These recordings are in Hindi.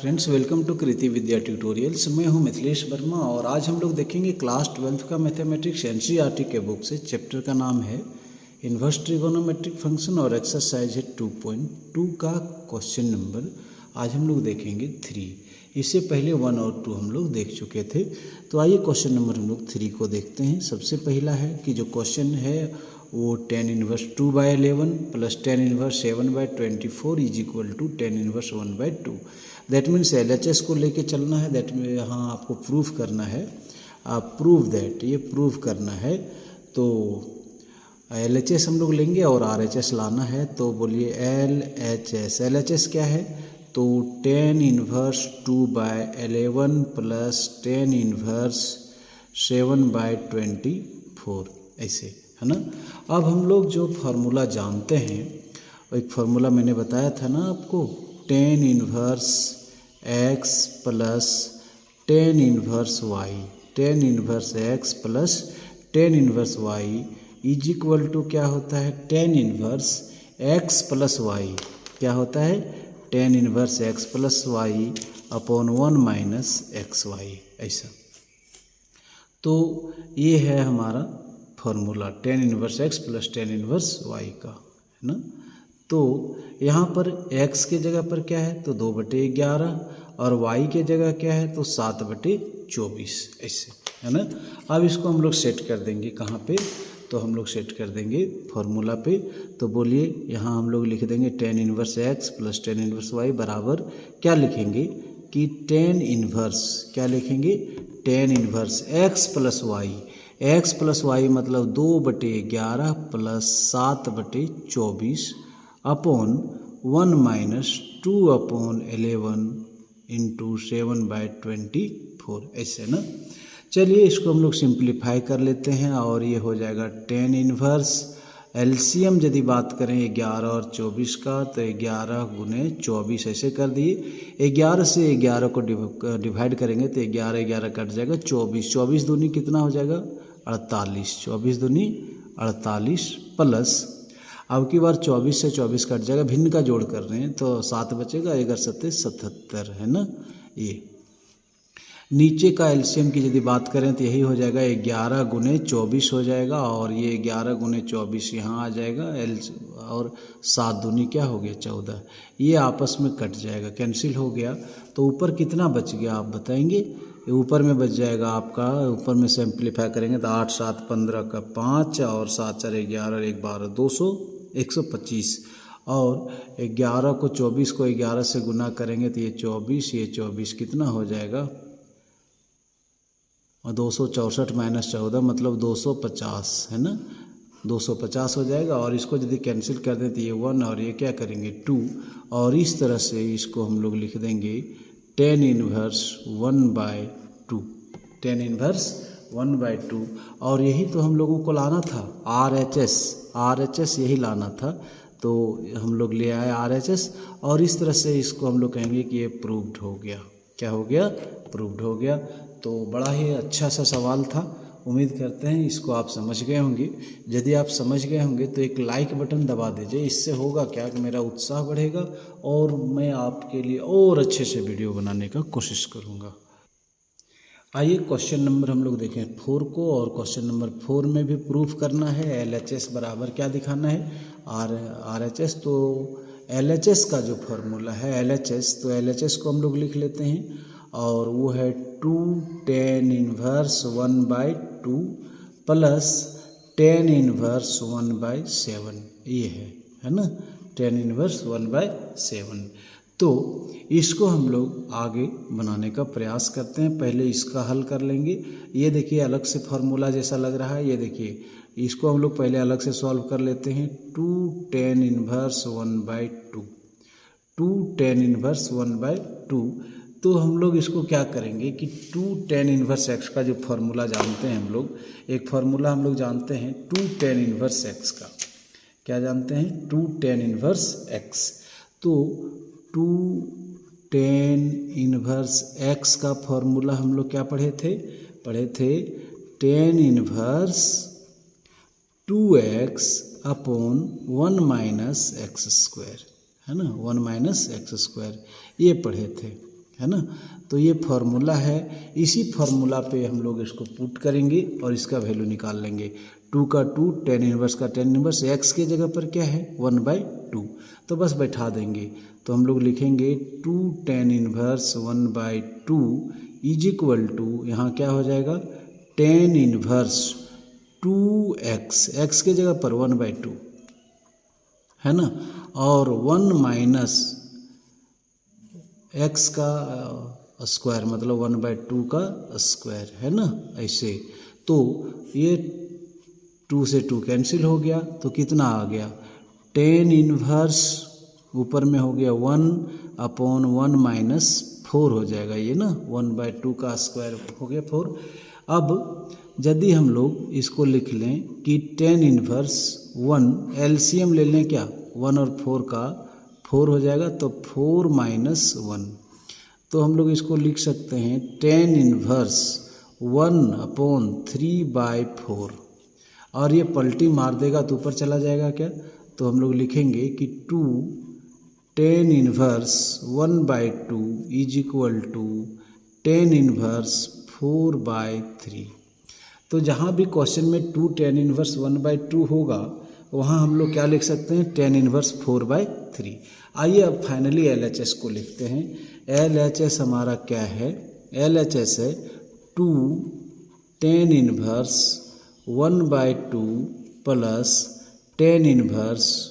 Friends, welcome to Kriti Vidya tutorials. मैं हूं मिथिलेश वर्मा और आज हम लोग देखेंगे क्लास 12th का मैथमेटिक्स एनसीईआरटी के बुक से। चैप्टर का नाम है इन्वर्स ट्रिगोनोमेट्रिक फंक्शन और एक्सरसाइज है 2.2 का क्वेश्चन नंबर आज हम लोग देखेंगे 3। इससे पहले 1 और 2 हम लोग देख चुके थे। तो आइए क्वेश्चन नंबर हम लोग 3 को देखते हैं। सबसे पहला है कि जो क्वेश्चन है वो tan inverse 2/11 plus tan inverse 7/24 is equal to tan inverse 1/2। That means LHS को लेके चलना है। दैट में यहाँ आपको प्रूफ करना है। आप प्रूव दैट, ये प्रूव करना है। तो LHS हम लोग लेंगे और RHS लाना है। तो बोलिए LHS। LHS क्या है? तो tan inverse 2/11 plus tan inverse 7/24 ऐसे है ना। अब हम लोग जो फार्मूला जानते हैं, एक फार्मूला मैंने बताया था ना आपको, tan inverse x plus tan inverse y, tan inverse x plus tan inverse y is equal to क्या होता है? tan inverse x plus y क्या होता है? tan inverse x plus y upon 1 minus x y. ऐसा तो ये है हमारा formula tan inverse x plus tan inverse y का, है ना। तो यहाँ पर x के जगह पर क्या है? तो 2/11 और y के जगह क्या है? तो 7/24 ऐसे, है ना। अब इसको हम लोग सेट कर देंगे कहाँ पे? तो हम लोग सेट कर देंगे फॉर्मूला पे। तो बोलिए यहाँ हम लोग लिख देंगे tan inverse x plus tan inverse y बराबर क्या लिखेंगे कि tan इनवर्स क्या लिखेंगे? tan inverse x plus y, x plus y मतलब 2/11 प्लस 7/24 अपॉन 1 माइनस 2/11 इंटू 7/24 ऐसे ना। चलिए इसको हम लोग सिंप्लीफाई कर लेते हैं और ये हो जाएगा tan इनवर्स। एलसीएम यदि बात करें 11 और 24 का, तो 11 गुने 24 ऐसे कर दिए। 11 से 11 को डिवाइड करेंगे तो 11 कट जाएगा। 24 दूनी कितना हो जाएगा? 48। 24 दूनी 48 प्लस अब की बार 24 से 24 कट जाएगा, भिन्न का जोड़ कर रहे हैं तो 7 बचेगा, 11 7 77 है ना। ये नीचे का एलसीएम की यदि बात करें तो यही हो जाएगा 11 गुने 24 हो जाएगा और ये 11 गुने 24 यहाँ आ जाएगा। और 7 दूनी क्या हो गया? 14। ये आपस में कट जाएगा, कैंसिल हो गया। तो ऊपर कितना बच गया आप बताएंगे? ऊपर में बच जाएगा आपका, ऊपर में सिंप्लीफाई करेंगे तो 8 7 15 का 5 और 7 4 11 1 12 200 125 और 11 को 24 को 11 से गुना करेंगे तो ये 24 कितना हो जाएगा? और 264 माइनस 14 मतलब 250 है ना। 250 हो जाएगा और इसको यदि कैंसिल कर दें तो ये 1 और ये क्या करेंगे 2 और इस तरह से इसको हम लोग लिख देंगे tan इनवर्स 1/2, tan इनवर्स 1/2। और यही तो हम लोगों को लाना था, RHS यही लाना था। तो हम लोग ले आए RHS और इस तरह से इसको हम लोग कहेंगे कि ये प्रूव्ड हो गया। क्या हो गया? प्रूव्ड हो गया। तो बड़ा ही अच्छा सा सवाल था। उम्मीद करते हैं इसको आप समझ गए होंगे। यदि आप समझ गए होंगे तो एक लाइक बटन दबा दीजिए। इससे होगा क्या कि मेरा उत्साह बढ़ेगा और मैं आपके लिए और अच्छे से वीडियो बनाने का कोशिश करूँगा। आइए क्वेश्चन नंबर हम लोग देखें 4 को। और क्वेश्चन नंबर 4 में भी प्रूफ करना है। LHS बराबर क्या दिखाना है? RHS। तो LHS का जो फार्मूला है LHS, तो LHS को हम लोग लिख लेते हैं और वो है 2 tan inverse 1/2 plus tan inverse 1/7। ये है ना, tan इनवर्स 1/7। तो इसको हम लोग आगे बनाने का प्रयास करते हैं। पहले इसका हल कर लेंगे। ये देखिए अलग से फार्मूला जैसा लग रहा है। ये देखिए इसको हम लोग पहले अलग से सॉल्व कर लेते हैं। 2 tan इनवर्स 1/2, 2 tan इनवर्स 1/2। तो हम लोग इसको क्या करेंगे कि 2 tan इनवर्स x का जो फार्मूला जानते हैं हम लोग, एक फार्मूला हम लोग जानते हैं 2 tan इनवर्स x का। क्या जानते हैं? 2 tan इनवर्स x। तो 2 tan इनवर्स x का फार्मूला हम लोग क्या पढ़े थे? tan inverse 2x upon 1 minus x square, है ना, 1 माइनस एक्स स्क्वायर, ये पढ़े थे, है ना। तो ये फार्मूला है, इसी फार्मूला पे हम लोग इसको पुट करेंगे और इसका वैल्यू निकाल लेंगे। 2 का 2, tan इनवर्स का tan इनवर्स, x के जगह पर क्या है 1/2, तो बस बैठा देंगे। तो हम लोग लिखेंगे 2 tan inverse 1/2 is equal to, यहाँ क्या हो जाएगा tan इनवर्स 2x, x के जगह पर 1/2 है ना, और 1 माइनस x का स्क्वायर मतलब 1/2 का स्क्वायर है ना ऐसे। तो ये 2 से 2 कैंसिल हो गया, तो कितना आ गया tan इनवर्स ऊपर में हो गया 1/1 माइनस 4 हो जाएगा ये ना, 1/2 का स्क्वायर हो गया 4। अब यदि हम लोग इसको लिख लें कि tan इनवर्स 1 एलसीएम ले लें क्या, 1 और 4 का 4 हो जाएगा, तो 4 माइनस 1, तो हम लोग इसको लिख सकते हैं tan इनवर्स 1/3/4, और ये पलटी मार देगा तो ऊपर चला जाएगा क्या, तो हम लोग लिखेंगे कि 2 tan inverse 1/2 is equal to tan inverse 4/3। तो जहाँ भी क्वेश्चन में 2 tan इनवर्स 1/2 होगा वहाँ हम लोग क्या लिख सकते हैं tan इनवर्स 4/3। आइए अब फाइनली LHS को लिखते हैं। LHS हमारा क्या है, LHS है 2 tan inverse 1/2 plus tan inverse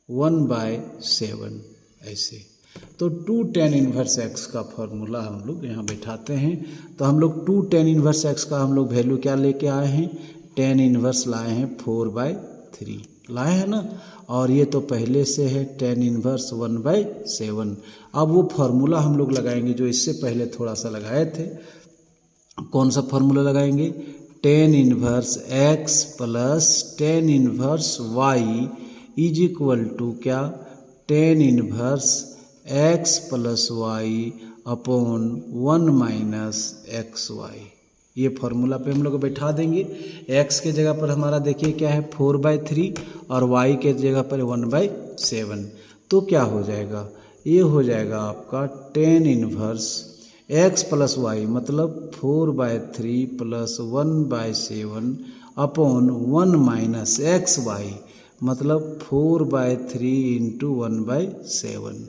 1/7 ऐसे। तो 2 tan इनवर्स x का फॉर्मूला हम लोग यहाँ बैठाते हैं। तो हम लोग 2 tan इनवर्स x का हम लोग वैल्यू क्या लेके आए हैं, tan इनवर्स लाए हैं 4/3 लाए हैं ना, और ये तो पहले से है tan इनवर्स 1/7। अब वो फार्मूला हम लोग लगाएंगे जो इससे पहले थोड़ा सा लगाए थे। कौन सा फार्मूला लगाएंगे, tan inverse x plus tan inverse y is equal to क्या, tan inverse x plus y upon 1 minus xy। ये फार्मूला पे हम लोग बैठा देंगे। x के जगह पर हमारा देखिए क्या है 4/3 और y के जगह पर 1/7, तो क्या हो जाएगा, ये हो जाएगा आपका tan inverse x plus y मतलब 4/3 प्लस 1/7 अपॉन 1 माइनस xy मतलब 4/3 इंटू 1/7।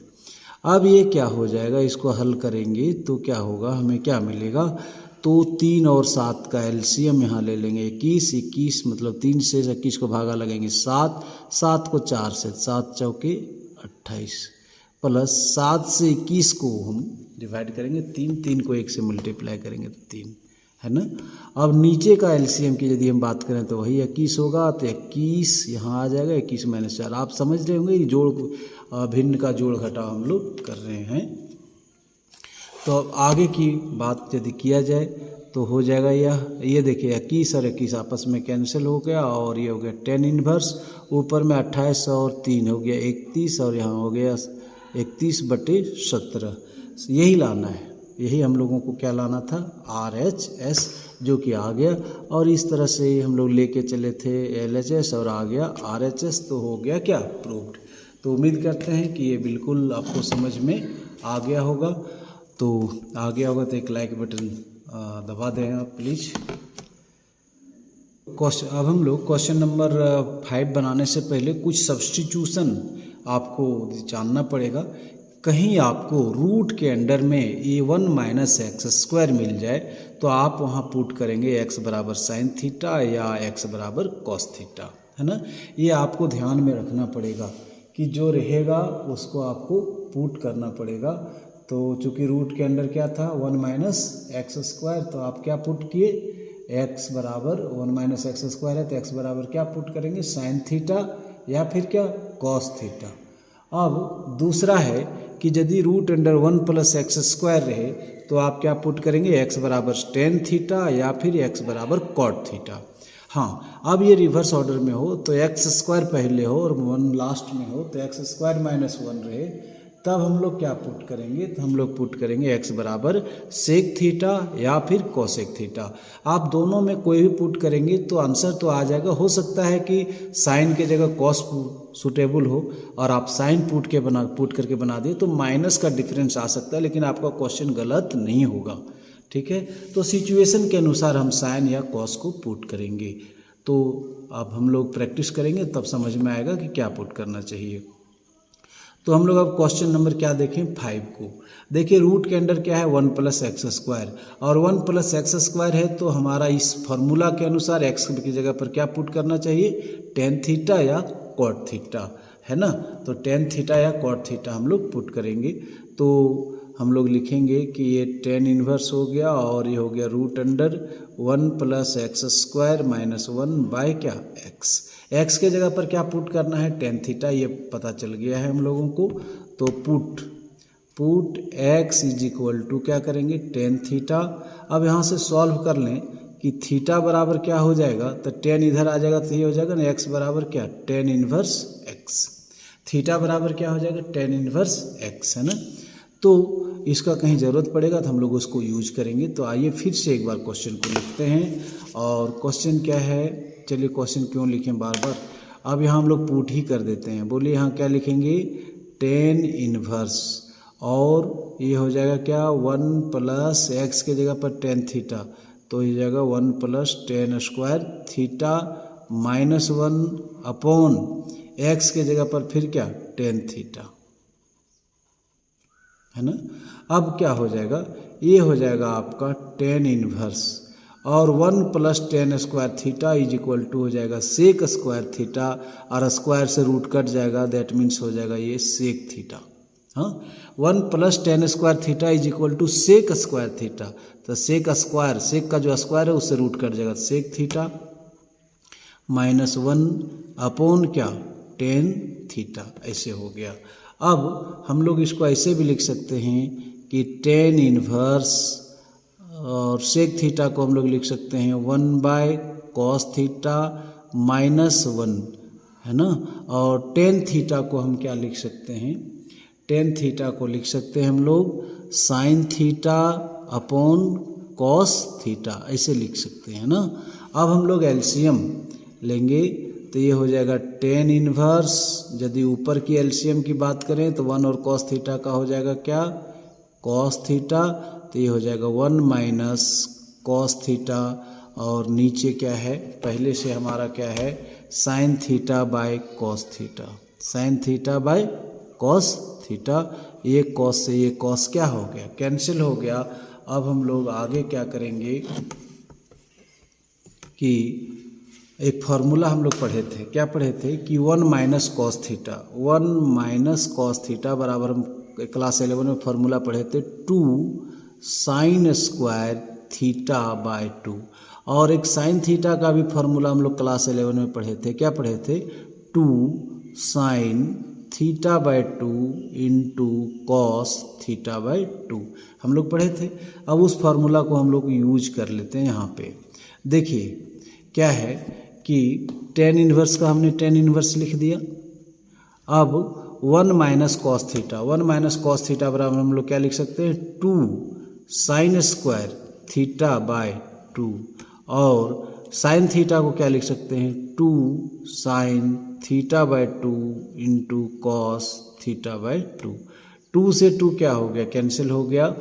अब ये क्या हो जाएगा, इसको हल करेंगे तो क्या होगा, हमें क्या मिलेगा, तो 3 और 7 का एलसीएम यहाँ ले लेंगे 21 मतलब 3 से 21 को भागा लगेंगे 7 को 4 से 7 चौके 28 प्लस 7 से 21 को हम डिवाइड करेंगे 3 को 1 से मल्टीप्लाई करेंगे तो 3 है ना। अब नीचे का एलसीएम की यदि हम बात करें तो वही 21 होगा, तो 21 यहाँ आ जाएगा 21 माइनस 4। आप समझ रहे होंगे ये जोड़ भिन्न का जोड़ घटाव हम लोग कर रहे हैं। तो अब आगे की बात यदि किया जाए तो हो जाएगा ये देखिए 21 और 21 आपस में कैंसिल हो गया, और ये हो गया tan इनवर्स ऊपर में 28 और 3 हो गया 31, और यहाँ हो गया 31/17। यही लाना है, यही हम लोगों को क्या लाना था RHS, जो कि आ गया। और इस तरह से हम लोग लेके चले थे LHS और आ गया RHS, तो हो गया क्या प्रूव्ड। तो उम्मीद करते हैं कि ये बिल्कुल आपको समझ में आ गया होगा। तो आ गया होगा तो एक लाइक बटन दबा दें आप प्लीज़। अब हम लोग क्वेश्चन नंबर 5 बनाने से पहले कुछ सब्स्टिट्यूशन आपको जानना पड़ेगा। कहीं आपको रूट के अंडर में a1 माइनस एक्स स्क्वायर मिल जाए तो आप वहाँ पुट करेंगे x बराबर साइन थीटा या x बराबर कॉस थीटा, है ना। ये आपको ध्यान में रखना पड़ेगा कि जो रहेगा उसको आपको पुट करना पड़ेगा। तो चूँकि रूट के अंडर क्या था 1 माइनस एक्स स्क्वायर, तो आप क्या पुट किए x बराबर 1 माइनस एक्स स्क्वायर है तो x बराबर क्या पुट करेंगे साइन थीटा या फिर क्या कॉस थीटा। अब दूसरा है कि यदि root under 1 plus x square रहे तो आप क्या पुट करेंगे x बराबर टेन थीटा या फिर x बराबर कॉट थीटा। हाँ, अब ये रिवर्स ऑर्डर में हो तो एक्स स्क्वायर पहले हो और 1 लास्ट में हो तो एक्स स्क्वायर माइनस 1 रहे तब हम लोग क्या पुट करेंगे, तो हम लोग पुट करेंगे x बराबर सेक थीटा या फिर कोसेक थीटा। आप दोनों में कोई भी पुट करेंगे तो आंसर तो आ जाएगा। हो सकता है कि साइन के जगह कॉस सूटेबल हो और आप साइन पुट करके बना दिए तो माइनस का डिफरेंस आ सकता है, लेकिन आपका क्वेश्चन गलत नहीं होगा। ठीक है, तो सिचुएशन के अनुसार हम साइन या कॉस को पुट करेंगे। तो अब हम लोग प्रैक्टिस करेंगे तब समझ में आएगा कि क्या पुट करना चाहिए। तो हम लोग अब क्वेश्चन नंबर क्या देखें 5 को। देखिए रूट के अंडर क्या है 1 + x² और 1 + x² है, तो हमारा इस फॉर्मूला के अनुसार x की जगह पर क्या पुट करना चाहिए, tan थीटा या cot थीटा, है ना। तो tan थीटा या cot थीटा हम लोग पुट करेंगे। तो हम लोग लिखेंगे कि ये tan इन्वर्स हो गया और ये हो गया रूट अंडर 1 + x² - 1 क्या x के जगह पर क्या पुट करना है tan थीटा, ये पता चल गया है हम लोगों को। तो पुट x = क्या करेंगे tan थीटा। अब यहाँ से सॉल्व कर लें कि थीटा बराबर क्या हो जाएगा, तो tan इधर आ जाएगा तो ये हो जाएगा ना x बराबर क्या tan इन्वर्स x। थीटा बराबर क्या हो जाएगा tan इन्वर्स x, है ना। तो इसका कहीं ज़रूरत पड़ेगा तो हम लोग उसको यूज करेंगे। तो आइए फिर से एक बार क्वेश्चन को लिखते हैं। और क्वेश्चन क्या है, चलिए क्वेश्चन क्यों लिखें बार बार, अब यहाँ हम लोग पुट ही कर देते हैं। बोलिए यहाँ क्या लिखेंगे tan इन्वर्स और ये हो जाएगा क्या 1 + x के जगह पर tan थीटा, तो ये जाएगा 1 + tan² थीटा -1 अपॉन x के जगह पर फिर क्या tan थीटा, है ना। अब क्या हो जाएगा, ये हो जाएगा आपका tan इन्वर्स और 1 + tan² थीटा = हो जाएगा sec² थीटा और स्क्वायर से रूट कट जाएगा, दैट मीन्स हो जाएगा ये sec थीटा। हाँ 1 + tan² थीटा = sec² थीटा, तो sec का जो स्क्वायर है उससे रूट कट जाएगा sec थीटा -1 अपॉन क्या tan थीटा, ऐसे हो गया। अब हम लोग इसको ऐसे भी लिख सकते हैं कि tan इन्वर्स और सेक थीटा को हम लोग लिख सकते हैं 1/cos थीटा -1, है ना। और tan थीटा को हम क्या लिख सकते हैं, tan थीटा को लिख सकते हैं हम लोग sin theta upon cos theta, ऐसे लिख सकते हैं ना। अब हम लोग एलसीएम लेंगे तो ये हो जाएगा tan इन्वर्स, यदि ऊपर की एलसीएम की बात करें तो 1 और cos थीटा का हो जाएगा क्या cos थीटा, तो ये हो जाएगा 1 - cos थीटा और नीचे क्या है पहले से हमारा क्या है sin theta by cos theta, sin theta by cos theta. ये cos से ये cos क्या हो गया कैंसिल हो गया। अब हम लोग आगे क्या करेंगे कि एक फार्मूला हम लोग पढ़े थे, क्या पढ़े थे कि 1 - cos थीटा, 1 - cos थीटा बराबर हम क्लास 11 में फार्मूला पढ़े थे 2 sin² θ/2। और एक sin थीटा का भी फार्मूला हम लोग क्लास 11 में पढ़े थे, क्या पढ़े थे 2 sin θ/2 × cos θ/2 हम लोग पढ़े थे। अब उस फार्मूला को हम लोग यूज कर लेते हैं। यहाँ पे देखिए क्या है कि tan इन्वर्स का हमने tan इन्वर्स लिख दिया। अब 1 - cos थीटा, 1 - cos थीटा बराबर हम लोग क्या लिख सकते हैं 2 sin² θ/2 और sin थीटा को क्या लिख सकते हैं 2 sin θ/2 × cos θ/2। 2 से 2 क्या हो गया कैंसिल हो गया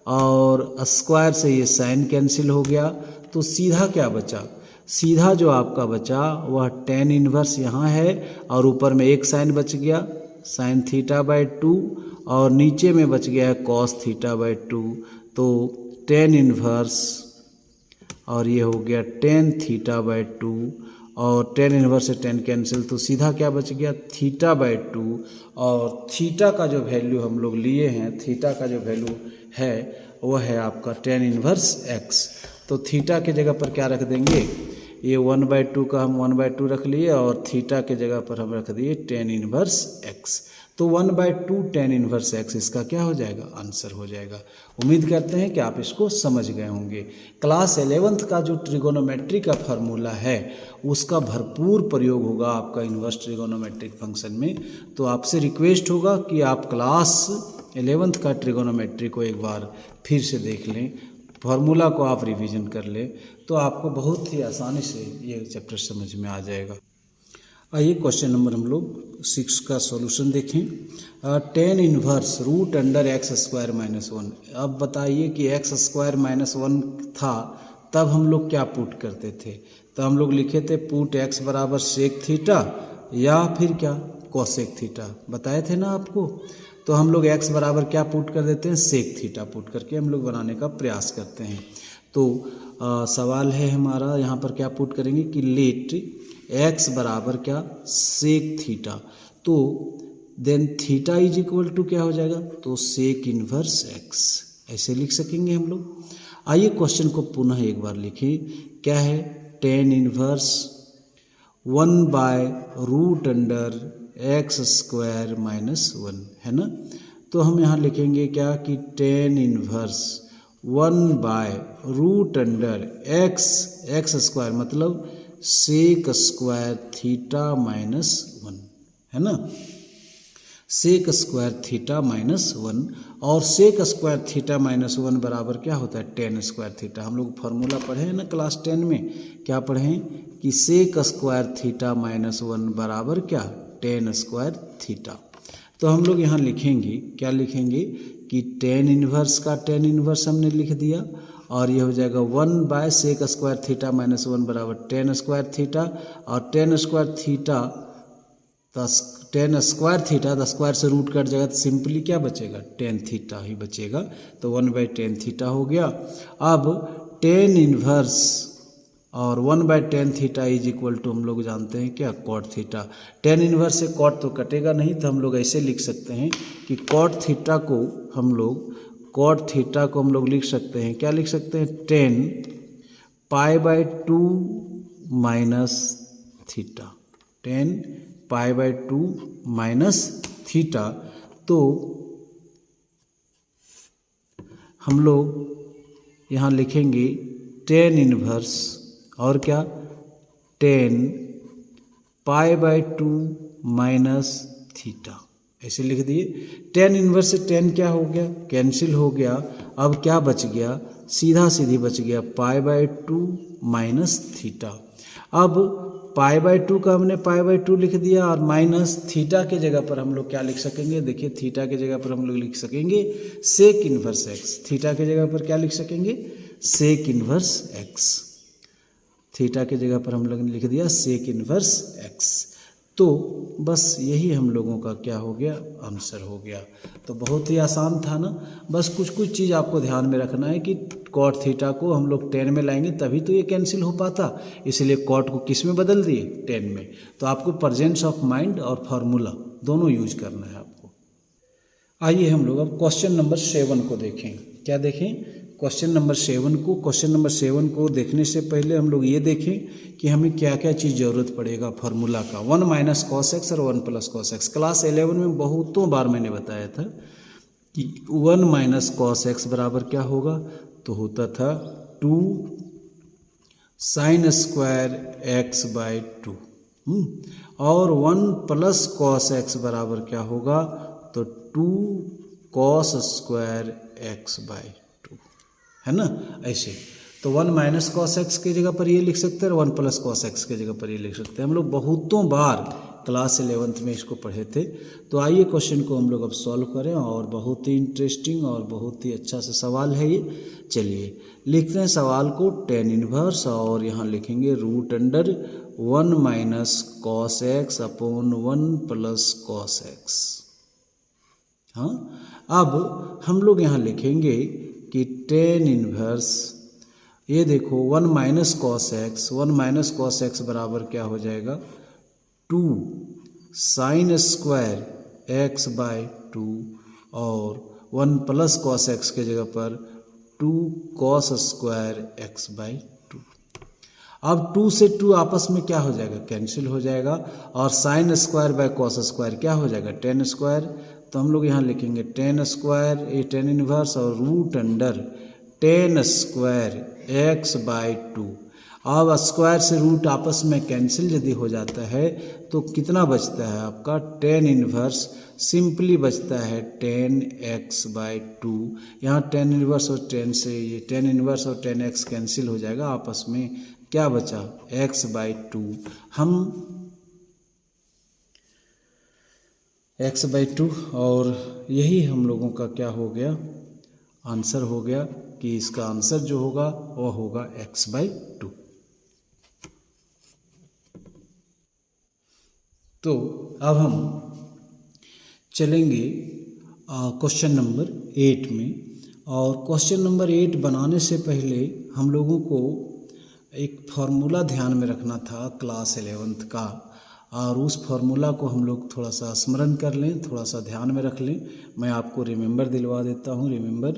और स्क्वायर से ये साइन कैंसिल हो गया, तो सीधा क्या बचा, सीधा जो आपका बचा वह tan इन्वर्स यहाँ है और ऊपर में एक साइन बच गया sin θ/2 और नीचे में बच गया है cos θ/2, तो tan इन्वर्स और ये हो गया tan θ/2 और tan इन्वर्स से tan कैंसिल, तो सीधा क्या बच गया θ/2 और थीटा का जो वैल्यू हम लोग लिए हैं, थीटा का जो वैल्यू है वह है आपका tan इन्वर्स x। तो थीटा के जगह पर क्या रख देंगे, ये 1/2 का हम 1/2 रख लिए और थीटा के जगह पर हम रख दिए tan इन्वर्स x। तो 1/2 tan इनवर्स x इसका क्या हो जाएगा, आंसर हो जाएगा। उम्मीद करते हैं कि आप इसको समझ गए होंगे। क्लास 11th का जो ट्रिगोनोमेट्री का फार्मूला है उसका भरपूर प्रयोग होगा आपका इन्वर्स ट्रिगोनोमेट्रिक फंक्शन में। तो आपसे रिक्वेस्ट होगा कि आप क्लास 11th का ट्रिगोनोमेट्री को एक बार फिर से देख लें, फार्मूला को आप रिवीजन कर लें, तो आपको बहुत ही आसानी से ये चैप्टर समझ में आ जाएगा। आइए क्वेश्चन नंबर हम लोग 6 का सॉल्यूशन देखें। tan inverse root under x square minus 1। अब बताइए कि एक्स स्क्वायर माइनस 1 था, तब हम लोग क्या पुट करते थे। तो हम लोग लिखे थे पुट एक्स बराबर सेक थीटा या फिर क्या कोसेक थीटा, बताए थे ना आपको। तो हम लोग एक्स बराबर क्या पुट कर देते हैं, सेक थीटा पुट करके हम लोग बनाने का प्रयास करते हैं। तो सवाल है हमारा यहाँ पर क्या पुट करेंगे कि लेट एक्स बराबर क्या सेक थीटा, तो then theta is equal to क्या हो जाएगा, तो सेक इनवर्स एक्स, ऐसे लिख सकेंगे हम लोग। आइए क्वेश्चन को पुनः एक बार लिखें। क्या है, tan इनवर्स 1/रूट अंडर एक्स स्क्वायर माइनस 1 है ना। तो हम यहाँ लिखेंगे क्या कि tan इनवर्स 1/रूट अंडर एक्स स्क्वायर मतलब सेक स्क्वायर थीटा माइनस 1 है ना, सेक स्क्वायर थीटा माइनस 1। और सेक स्क्वायर थीटा माइनस 1 बराबर क्या होता है, tan स्क्वायर थीटा। हम लोग फार्मूला पढ़े हैं ना क्लास 10 में, क्या पढ़े हैं कि सेक स्क्वायर थीटा माइनस 1 बराबर क्या, tan स्क्वायर थीटा। तो हम लोग यहाँ लिखेंगे, क्या लिखेंगे कि tan इनवर्स का tan इनवर्स हमने लिख दिया, और ये हो जाएगा 1/सेक स्क्वायर थीटा माइनस 1 बराबर tan स्क्वायर थीटा, और tan square theta tan square theta the square से रूट कट जाएगा, तो सिंपली क्या बचेगा, tan थीटा ही बचेगा। तो 1/tan थीटा हो गया। अब tan इनवर्स और 1/tan theta is equal to हम लोग जानते हैं क्या, cot थीटा। tan इनवर्स से cot तो कटेगा नहीं, तो हम लोग ऐसे लिख सकते हैं कि cot थीटा को हम लोग लिख सकते हैं, क्या लिख सकते हैं, tan π/2 minus theta, tan π/2 minus theta. तो हम लोग यहाँ लिखेंगे tan इनवर्स और क्या, tan π/2 माइनस थीटा, ऐसे लिख दिए। tan इनवर्स से tan क्या हो गया, कैंसिल हो गया। अब क्या बच गया, सीधा सीधी बच गया π/2 माइनस थीटा। अब π/2 का हमने π/2 लिख दिया, और माइनस थीटा के जगह पर हम लोग क्या लिख सकेंगे, देखिए थीटा के जगह पर हम लोग लिख सकेंगे सेक इनवर्स एक्स। थीटा के जगह पर क्या लिख सकेंगे, सेक इनवर्स एक्स। थीटा के जगह पर हम लोगों ने लिख दिया सेक इनवर्स एक्स। तो बस यही हम लोगों का क्या हो गया, आंसर हो गया। तो बहुत ही आसान था ना। बस कुछ चीज़ आपको ध्यान में रखना है कि कॉट थीटा को हम लोग tan में लाएंगे तभी तो ये कैंसिल हो पाता, इसलिए कॉट को किस में बदल दिए, tan में। तो आपको प्रेजेंस ऑफ माइंड और फार्मूला दोनों यूज करना है आपको। आइए हम लोग अब क्वेश्चन नंबर 7 को देखें। क्या देखें, क्वेश्चन नंबर 7 को। क्वेश्चन नंबर 7 को देखने से पहले हम लोग ये देखें कि हमें क्या क्या चीज़ ज़रूरत पड़ेगा फार्मूला का। 1 माइनस कॉस एक्स और 1 प्लस कॉस एक्स। क्लास 11 में बहुतों बार मैंने बताया था कि 1 माइनस कॉस एक्स बराबर क्या होगा, तो होता था 2 साइन स्क्वायर एक्स बाई 2, और 1 प्लस कॉस एक्स बराबर क्या होगा, तो 2 कॉस स्क्वायर एक्स बाई 2, है ना। ऐसे तो 1 माइनस कॉस एक्स की जगह पर ये लिख सकते हैं, और 1 प्लस कॉस एक्स की जगह पर ये लिख सकते हैं। हम लोग बहुतों बार क्लास 11th में इसको पढ़े थे। तो आइए क्वेश्चन को हम लोग अब सॉल्व करें, और बहुत ही इंटरेस्टिंग और बहुत ही अच्छा सा सवाल है ये। चलिए लिखते हैं सवाल को, tan इनवर्स और यहाँ लिखेंगे root under 1 minus cos x upon 1 plus cos x. हाँ, अब हम लोग यहाँ लिखेंगे कि tan इनवर्स, ये देखो 1 माइनस कॉस एक्स बराबर क्या हो जाएगा, 2 साइन स्क्वायर एक्स बाई 2, और 1 प्लस कॉस एक्स के जगह पर 2 कॉस स्क्वायर एक्स बाई 2। अब 2 से 2 आपस में क्या हो जाएगा, कैंसिल हो जाएगा, और sine square by cos square क्या हो जाएगा, टेन स्क्वायर। तो हम लोग यहाँ लिखेंगे टेन स्क्वायर, ये टेन इनवर्स और root under tan square x by 2। अब स्क्वायर से रूट आपस में कैंसिल यदि हो जाता है तो कितना बचता है आपका, टेन इनवर्स सिंपली बचता है टेन एक्स बाई 2। यहाँ टेन इनवर्स और टेन से ये टेन इनवर्स और टेन एक्स कैंसिल हो जाएगा, आपस में क्या बचा, एक्स बाई 2। हम एक्स बाई 2, और यही हम लोगों का क्या हो गया, आंसर हो गया कि इसका आंसर जो होगा वह होगा एक्स बाई 2। तो अब हम चलेंगे क्वेश्चन नंबर 8 में। और क्वेश्चन नंबर 8 बनाने से पहले हम लोगों को एक फार्मूला ध्यान में रखना था क्लास 11th का, और उस फार्मूला को हम लोग थोड़ा सा स्मरण कर लें, थोड़ा सा ध्यान में रख लें। मैं आपको रिमेंबर दिलवा देता हूँ। रिमेंबर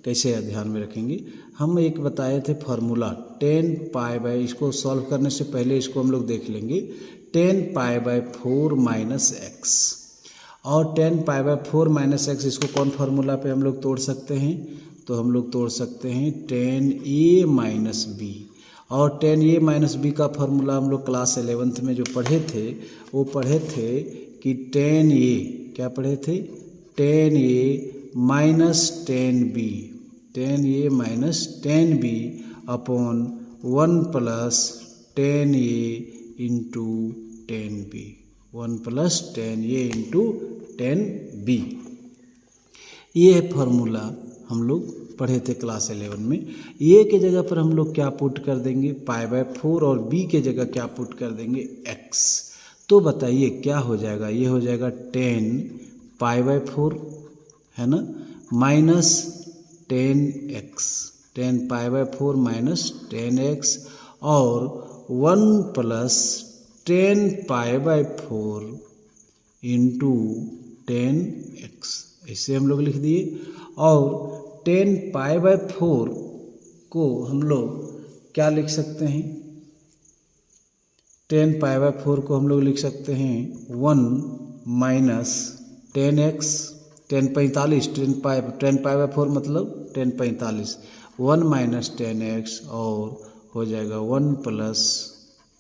कैसे ध्यान में रखेंगे, हम एक बताए थे फार्मूला 10 पाई बाई, इसको सॉल्व करने से पहले इसको हम लोग देख लेंगे, 10 पाई बाई 4 माइनस एक्स। और 10 पाई बाई 4 माइनस एक्स, इसको कौन फार्मूला पे हम लोग तोड़ सकते हैं, तो हम लोग तोड़ सकते हैं 10a माइनस बी। और 10a माइनस बी का फार्मूला हम लोग क्लास 11th में जो पढ़े थे, वो पढ़े थे कि 10a, क्या पढ़े थे, 10a minus 10b, 10a minus 10b upon 1 plus 10a into 10b, 1 plus 10a into 10b। ये फार्मूला हम लोग पढ़े थे क्लास 11 में। ए के जगह पर हम लोग क्या पुट कर देंगे, पाई बाय 4, और बी के जगह क्या पुट कर देंगे, एक्स। तो बताइए क्या हो जाएगा, ये हो जाएगा 10 पाई बाय 4 है ना, minus 10x, 10 pi by 4 minus 10x, और 1 plus 10 pi by 4 into 10x, ऐसे हम लोग लिख दिए। और 10 पाई बाय 4 को हम लोग क्या लिख सकते हैं, 10 पाई बाय 4 को हम लोग लिख सकते हैं 1 माइनस 10x, 10 45, 10 पाई बाय 4 मतलब 10 45, 1 माइनस 10x, और हो जाएगा 1 प्लस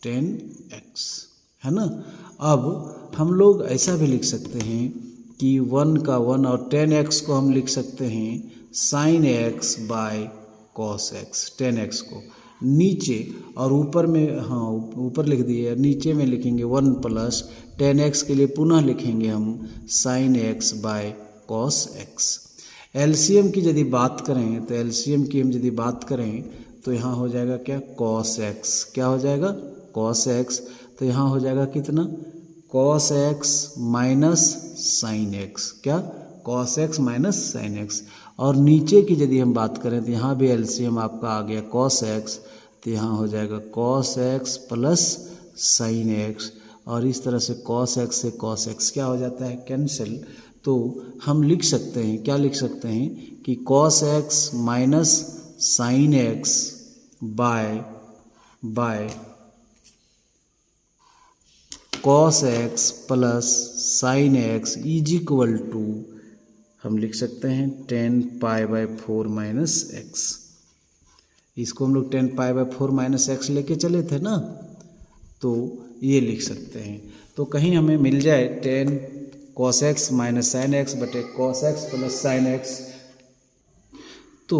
10x, है ना। अब हम लोग ऐसा भी लिख सकते हैं कि 1 का 1 और 10x को हम लिख सकते हैं sine x by cos x, 10x को नीचे और ऊपर में, हाँ ऊपर लिख दिए, नीचे में लिखेंगे 1 प्लस 10x के लिए पुनः लिखेंगे हम sine x by cos x। LCM की यदि बात करें तो एलसीएम की हम यदि बात करें तो यहाँ हो जाएगा क्या, कॉस x, क्या हो जाएगा, कॉस x। तो यहाँ हो जाएगा कितना, cos x minus sine x, क्या, cos x minus sine x। और नीचे की यदि हम बात करें तो यहाँ भी एलसीएम आपका आ गया कॉस x, तो यहाँ हो जाएगा cos x plus sine x, और इस तरह से कॉस x से कॉस x क्या हो जाता है, कैंसिल। तो हम लिख सकते हैं, क्या लिख सकते हैं कि cos x minus sine x by cos x plus sine x is equal to, हम लिख सकते हैं 10 पाई बाय 4 माइनस एक्स। इसको हम लोग 10 पाई बाय 4 माइनस एक्स लेके चले थे ना, तो ये लिख सकते हैं। तो कहीं हमें मिल जाए 10 cos x minus sine x बटे cos x plus sine x, तो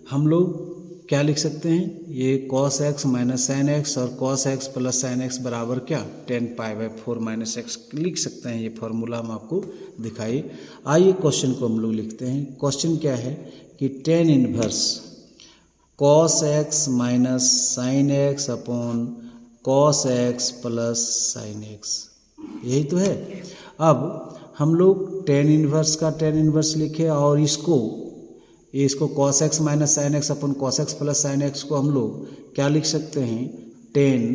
हम लोग क्या लिख सकते हैं, ये cos x minus sine x और cos x plus sine x बराबर क्या, 10 पाई बाय 4 माइनस एक्स लिख सकते हैं। ये फार्मूला हम आपको दिखाइए। आइए क्वेश्चन को हम लोग लिखते हैं। क्वेश्चन क्या है कि 10 inverse cos x minus sine x upon cos x plus sine x, यही तो है। अब हम लोग 10 इनवर्स का 10 इनवर्स लिखे, और इसको cos x minus sine x upon cos x plus sine x को हम लोग क्या लिख सकते हैं, 10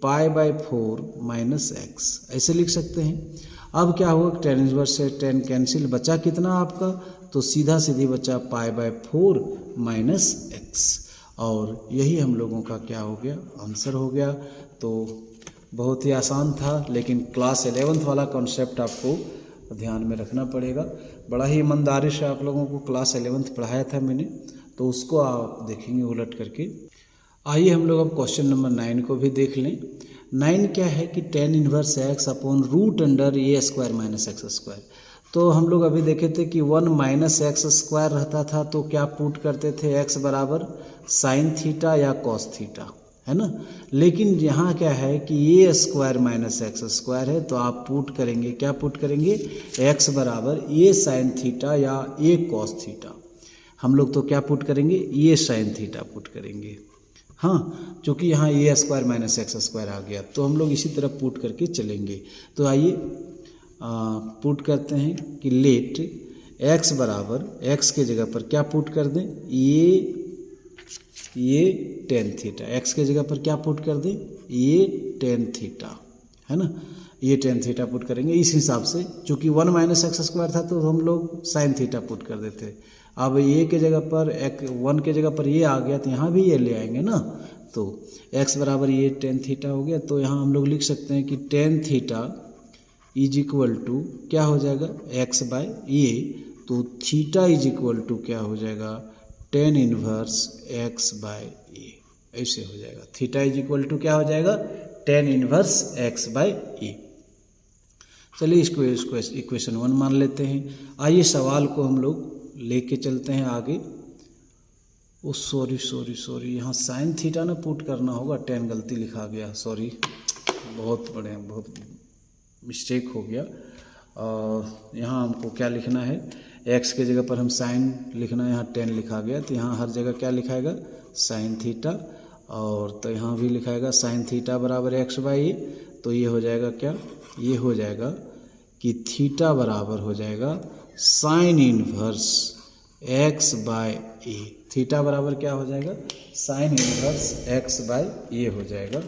पाई बाय 4 माइनस एक्स, ऐसे लिख सकते हैं। अब क्या हुआ, 10 इनवर्स से 10 कैंसिल, बचा कितना आपका, तो सीधा सीधी बचा पाई बाय 4 माइनस एक्स। और यही हम लोगों का क्या हो गया, आंसर हो गया। तो बहुत ही आसान था, लेकिन क्लास 11th वाला कॉन्सेप्ट आपको ध्यान में रखना पड़ेगा। बड़ा ही ईमानदारी से आप लोगों को क्लास 11th पढ़ाया था मैंने, तो उसको आप देखेंगे उलट करके। आइए हम लोग अब क्वेश्चन नंबर 9 को भी देख लें। 9 क्या है कि tan inverse x upon root under a square minus x square. तो हम लोग अभी देखे थे कि 1 माइनस एक्स स्क्वायर रहता था, तो क्या पुट करते थे, x बराबर साइन थीटा या कॉस थीटा, है ना। लेकिन यहाँ क्या है कि ए स्क्वायर माइनस एक्स स्क्वायर है, तो आप पुट करेंगे, क्या पुट करेंगे, x बराबर ए साइन थीटा या ए कॉस थीटा। हम लोग तो क्या पुट करेंगे, ए साइन थीटा पुट करेंगे। हाँ, चूँकि यहाँ ए स्क्वायर माइनस एक्स स्क्वायर आ गया, तो हम लोग इसी तरह पुट करके चलेंगे। तो आइए पुट करते हैं कि लेट x बराबर x के जगह पर क्या पुट कर दें, ये टेन थीटा। x के जगह पर क्या पुट कर दें, ये टेन थीटा, है ना। ये टेन थीटा पुट करेंगे इस हिसाब से। चूँकि 1 माइनस एक्स स्क्वायर था, तो हम लोग साइन थीटा पुट कर देते। अब ये के जगह पर 1 के जगह पर ये आ गया, तो यहाँ भी ये ले आएंगे ना। तो x बराबर ये टेन थीटा हो गया। तो यहाँ हम लोग लिख सकते हैं कि tan theta is equal to क्या हो जाएगा, x बाय ए। तो थीटा इज इक्वल टू क्या हो जाएगा, टेन इनवर्स x बाय ए, ऐसे हो जाएगा। थीटा इज इक्वल टू क्या हो जाएगा, टेन इनवर्स x बाय ए। चलिए इसको इक्वेशन 1 मान लेते हैं। आइए सवाल को हम लोग लेके चलते हैं आगे। ओ सॉरी, यहाँ साइन थीटा ना पुट करना होगा, टेन गलती लिखा गया, सॉरी, बहुत मिस्टेक हो गया। और यहाँ हमको क्या लिखना है, x के जगह पर हम साइन लिखना है, यहाँ टेन लिखा गया, तो यहाँ हर जगह क्या लिखाएगा, साइन थीटा। और तो यहाँ भी लिखाएगा साइन थीटा बराबर x बाई ए। तो ये हो जाएगा क्या, ये हो जाएगा कि थीटा बराबर हो जाएगा साइन इनवर्स x बाय ए। थीटा बराबर क्या हो जाएगा, साइन इनवर्स x बाय ए हो जाएगा।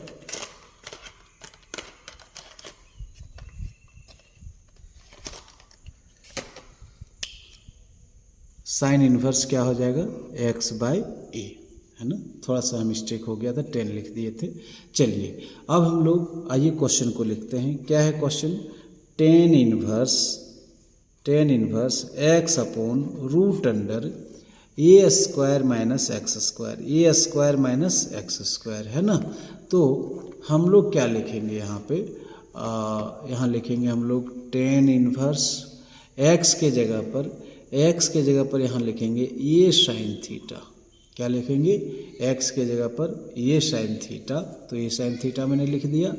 साइन इनवर्स क्या हो जाएगा, x बाय ए, है ना। थोड़ा सा मिस्टेक हो गया था, 10 लिख दिए थे। चलिए अब हम लोग आइए क्वेश्चन को लिखते हैं। क्या है question, tan inverse x upon root under a square minus x square, a square minus x square, है ना। तो हम लोग क्या लिखेंगे यहाँ पे, यहाँ लिखेंगे हम लोग टेन इनवर्स x के जगह पर यहाँ लिखेंगे ये साइन थीटा। क्या लिखेंगे, x के जगह पर ये साइन थीटा। तो ये साइन थीटा मैंने लिख दिया।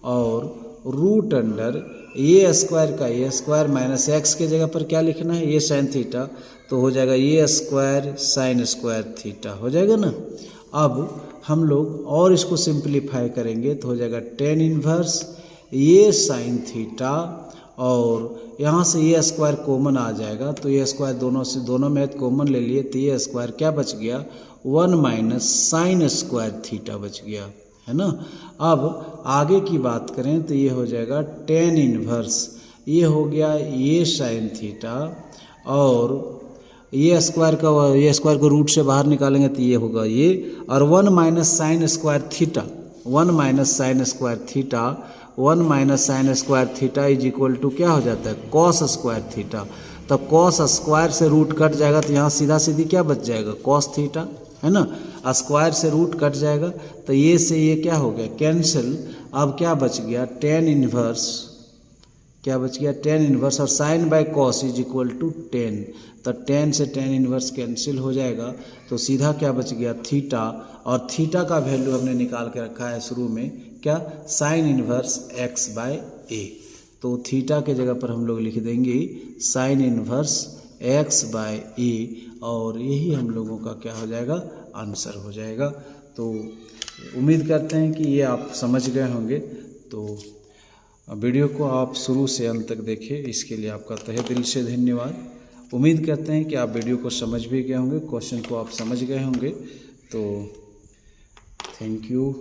और रूट अंडर ए स्क्वायर का ए स्क्वायर माइनस एक्स के जगह पर क्या लिखना है, ये साइन थीटा। तो हो जाएगा ये स्क्वायर साइन स्क्वायर थीटा, हो जाएगा ना। अब हम लोग और इसको सिंप्लीफाई करेंगे, तो हो जाएगा टेन इनवर्स ये साइन थीटा। और यहाँ से ये स्क्वायर कॉमन आ जाएगा, तो ये स्क्वायर दोनों में कॉमन ले लिए, तो ये स्क्वायर क्या बच गया, 1 माइनस साइन स्क्वायर थीटा बच गया, है ना। अब आगे की बात करें तो ये हो जाएगा टेन इनवर्स, ये हो गया ये साइन थीटा। और ये स्क्वायर को रूट से बाहर निकालेंगे तो ये होगा ये। और 1 minus sine square theta, 1 minus sine square theta, 1 minus sine square theta is equal to क्या हो जाता है, कॉस स्क्वायर थीटा। तो कॉस स्क्वायर से रूट कट जाएगा, तो यहाँ सीधा सीधी क्या बच जाएगा, कॉस थीटा, है ना। स्क्वायर से रूट कट जाएगा, तो ये से ये क्या हो गया, कैंसिल। अब क्या बच गया, टेन इनवर्स, क्या बच गया, टेन इनवर्स। और sine by cos is equal to 10। तो 10 से टेन इनवर्स कैंसिल हो जाएगा, तो सीधा क्या बच गया, थीटा। और थीटा का वैल्यू हमने निकाल के रखा है शुरू में, क्या, साइन इनवर्स x बाय ए। तो थीटा के जगह पर हम लोग लिख देंगे साइन इनवर्स x बाय ए। और यही हम लोगों का क्या हो जाएगा, आंसर हो जाएगा। तो उम्मीद करते हैं कि ये आप समझ गए होंगे। तो वीडियो को आप शुरू से अंत तक देखें, इसके लिए आपका तहे दिल से धन्यवाद। उम्मीद करते हैं कि आप वीडियो को समझ भी गए होंगे, क्वेश्चन को आप समझ गए होंगे। तो थैंक यू।